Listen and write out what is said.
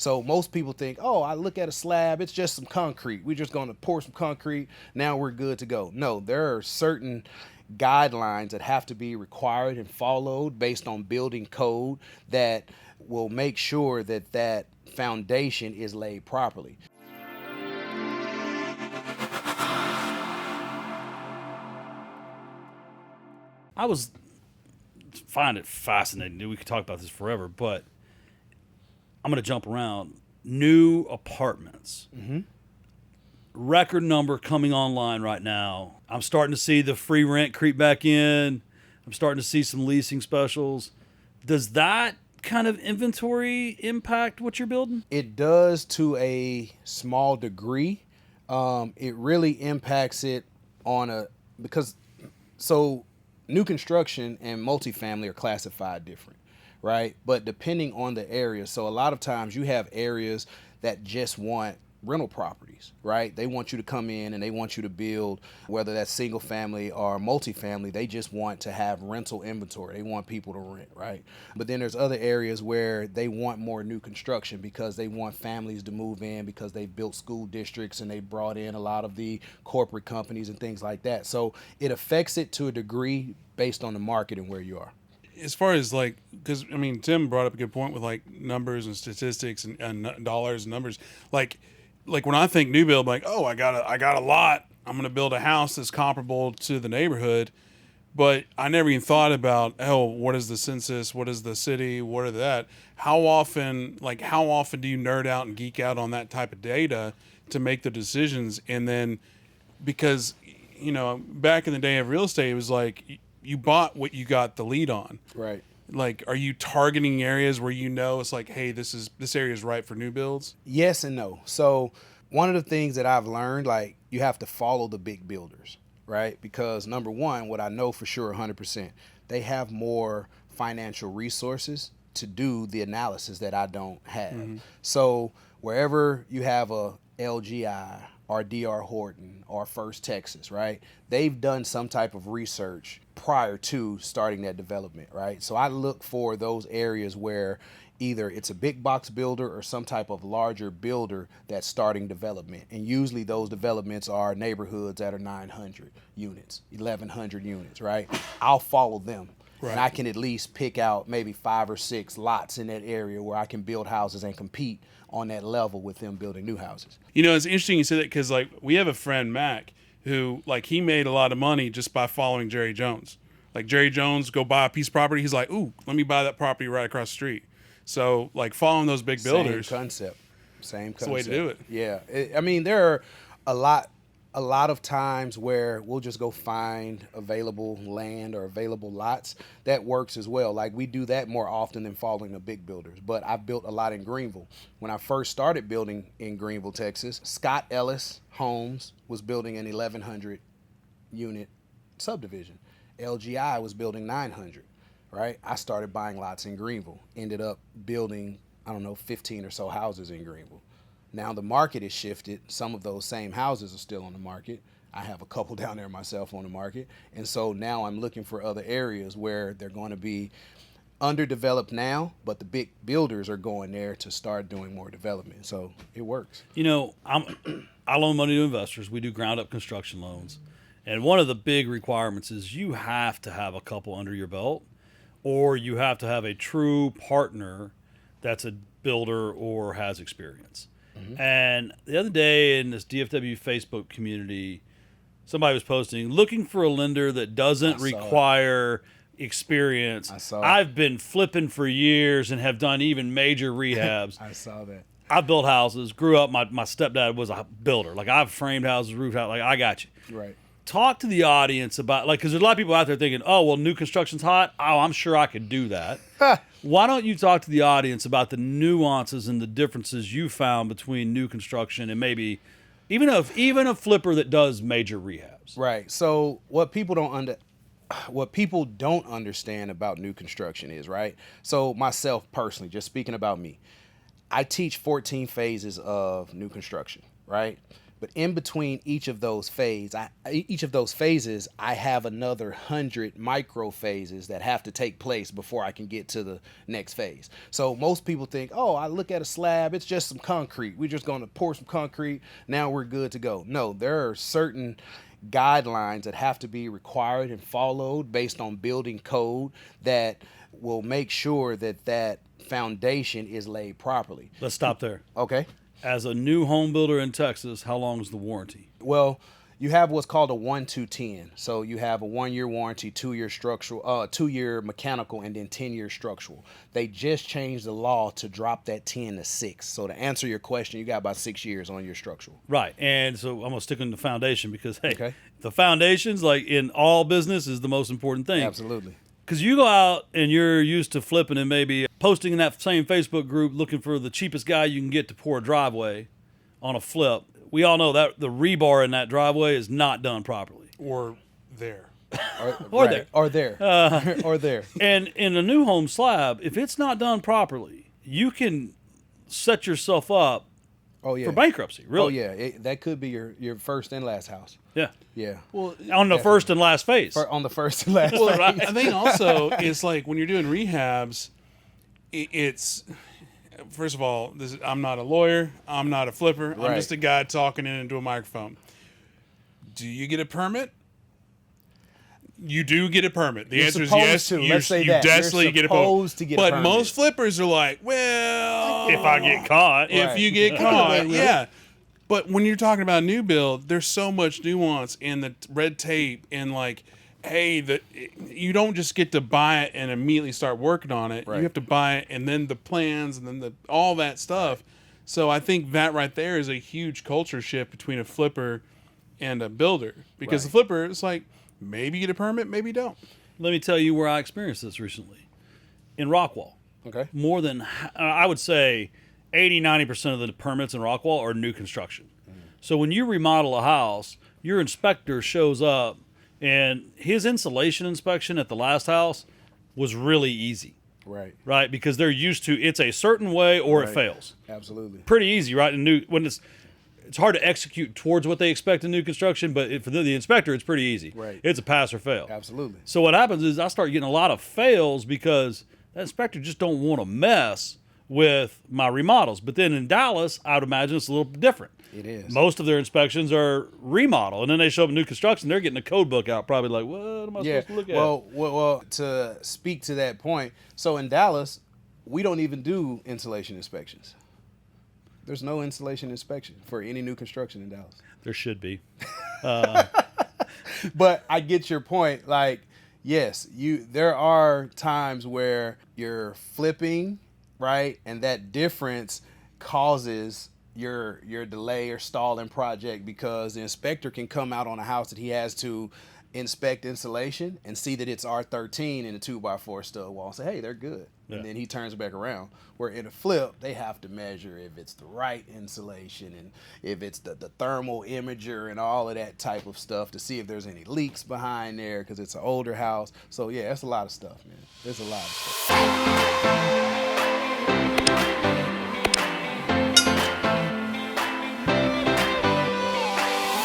So most people think, oh, I look at a slab, it's just some concrete. We're just going to pour some concrete. Now we're good to go. No, there are certain guidelines that have to be required and followed based on building code that will make sure that that foundation is laid properly. I find it fascinating. We could talk about this forever, but I'm going to jump around. New apartments. Record number coming online right now. I'm starting to see the free rent creep back in. I'm starting to see some leasing specials. Does that kind of inventory impact what you're building? It does to a small degree. It really impacts it because new construction and multifamily are classified different, right? But depending on the area, so a lot of times you have areas that just want rental properties, right? They want you to come in and they want you to build, whether that's single family or multifamily, they just want to have rental inventory. They want people to rent, right? But then there's other areas where they want more new construction because they want families to move in because they've built school districts and they brought in a lot of the corporate companies and things like that. So it affects it to a degree based on the market and where you are. As far as because I mean, Tim brought up a good point with numbers and statistics and dollars and numbers. Like when I think new build, I got a lot. I'm going to build a house that's comparable to the neighborhood, but I never even thought about what is the census, what is the city, what are that? How often do you nerd out and geek out on that type of data to make the decisions? And then because back in the day of real estate, it was like you bought what you got the lead on. Right. Are you targeting areas where it's like, hey, this area is right for new builds? Yes and no. So one of the things that I've learned, you have to follow the big builders, right? Because number one, what I know for sure 100%, they have more financial resources to do the analysis that I don't have. Mm-hmm. So wherever you have a LGI or DR Horton or First Texas, right? They've done some type of research prior to starting that development, right? So I look for those areas where either it's a big box builder or some type of larger builder that's starting development. And usually those developments are neighborhoods that are 900 units, 1,100 units, right? I'll follow them. Right. And I can at least pick out maybe 5 or 6 lots in that area where I can build houses and compete on that level with them building new houses. It's interesting you say that because we have a friend, Mac, who he made a lot of money just by following Jerry Jones. Jerry Jones go buy a piece of property. He's like, ooh, let me buy that property right across the street. So following those big builders. Same concept. That's the way to do it. Yeah. There are a lot of times where we'll just go find available land or available lots. That works as well. We do that more often than following the big builders. But I've built a lot in Greenville. When I first started building in Greenville, Texas, Scott Ellis Homes was building an 1,100 unit subdivision. LGI was building 900, right? I started buying lots in Greenville. Ended up building, 15 or so houses in Greenville. Now the market has shifted. Some of those same houses are still on the market. I have a couple down there myself on the market. And so now I'm looking for other areas where they're going to be underdeveloped now, but the big builders are going there to start doing more development. So it works. I loan money to investors. We do ground up construction loans. And one of the big requirements is you have to have a couple under your belt, or you have to have a true partner that's a builder or has experience. Mm-hmm. And the other day in this DFW Facebook community, somebody was posting, looking for a lender that doesn't require experience. I saw I've been flipping for years and have done even major rehabs. I saw that. I built houses, grew up, my stepdad was a builder. I've framed houses, roofed houses, I got you. Right. Talk to the audience about, because there's a lot of people out there thinking, oh, well, new construction's hot. Oh, I'm sure I could do that. Why don't you talk to the audience about the nuances and the differences you found between new construction and maybe even a flipper that does major rehabs? Right. So what people don't understand about new construction is, right? So myself personally, just speaking about me, I teach 14 phases of new construction, right? But in between each of those phases, I have another 100 micro phases that have to take place before I can get to the next phase. So most people think, oh, I look at a slab, it's just some concrete. We're just going to pour some concrete. Now we're good to go. No, there are certain guidelines that have to be required and followed based on building code that will make sure that that foundation is laid properly. Let's stop there. Okay. As a new home builder in Texas, how long is the warranty? Well, you have what's called a 1-2-10. So you have a 1-year warranty, 2-year structural, 2-year mechanical, and then 10-year structural. They just changed the law to drop that 10 to 6. So to answer your question, you got about 6 years on your structural. Right. And so I'm going to stick on the foundation because, hey, Okay. the foundations, like in all business, is the most important thing. Absolutely. Because you go out and you're used to flipping and maybe posting in that same Facebook group looking for the cheapest guy you can get to pour a driveway on a flip. We all know that the rebar in that driveway is not done properly. Or there. Or there. Or there. Or there. And in a new home slab, if it's not done properly, you can set yourself up Oh, yeah. for bankruptcy, really. Oh, yeah. That could be your first and last house. Yeah. Yeah. Well, On the first and last phase. On the first and last well, phase. I think also it's like when you're doing rehabs, it's first of all, I'm not a lawyer, I'm not a flipper, I'm Right. just a guy talking into a microphone. Do you get a permit? You do get a permit. The You're answer is supposed yes. to. You, Let's say you that. You're definitely get a supposed permit. to get a But permit. most flippers are like, well, If I get caught. if Right. you get caught, Really? yeah. But when you're talking about new build, there's so much nuance in the red tape and like, hey, you don't just get to buy it and immediately start working on it. Right. You have to buy it and then the plans and then all that stuff. So I think that right there is a huge culture shift between a flipper and a builder because Right. the flipper is like, maybe you get a permit, maybe you don't. Let me tell you where I experienced this recently. In Rockwall. Okay. More than, I would say, 80-90% of the permits in Rockwall are new construction. So when you remodel a house, your inspector shows up, and his insulation inspection at the last house was really easy, Right. right? Because they're used to it's a certain way or it Right. fails. Absolutely. Pretty easy, right? And when it's hard to execute towards what they expect in new construction, but for the inspector, it's pretty easy. Right. It's a pass or fail. Absolutely. So what happens is I start getting a lot of fails because that inspector just don't want to mess with my remodels. But then in Dallas, I would imagine it's a little different. It is. Most of their inspections are remodel, and then they show up in new construction. They're getting a code book out, probably like, what am I Yeah. supposed to look at? Well, to speak to that point, so in Dallas, we don't even do insulation inspections. There's no insulation inspection for any new construction in Dallas. There should be. But I get your point. Like, yes, there are times where you're flipping, right? And that difference causes your delay or stalling project because the inspector can come out on a house that he has to inspect insulation and see that it's R13 in a 2x4 stud wall and say, hey, they're good. Yeah. And then he turns back around. Where in a flip, they have to measure if it's the right insulation and if it's the thermal imager and all of that type of stuff to see if there's any leaks behind there because it's an older house. So yeah, that's a lot of stuff, man. There's a lot of stuff.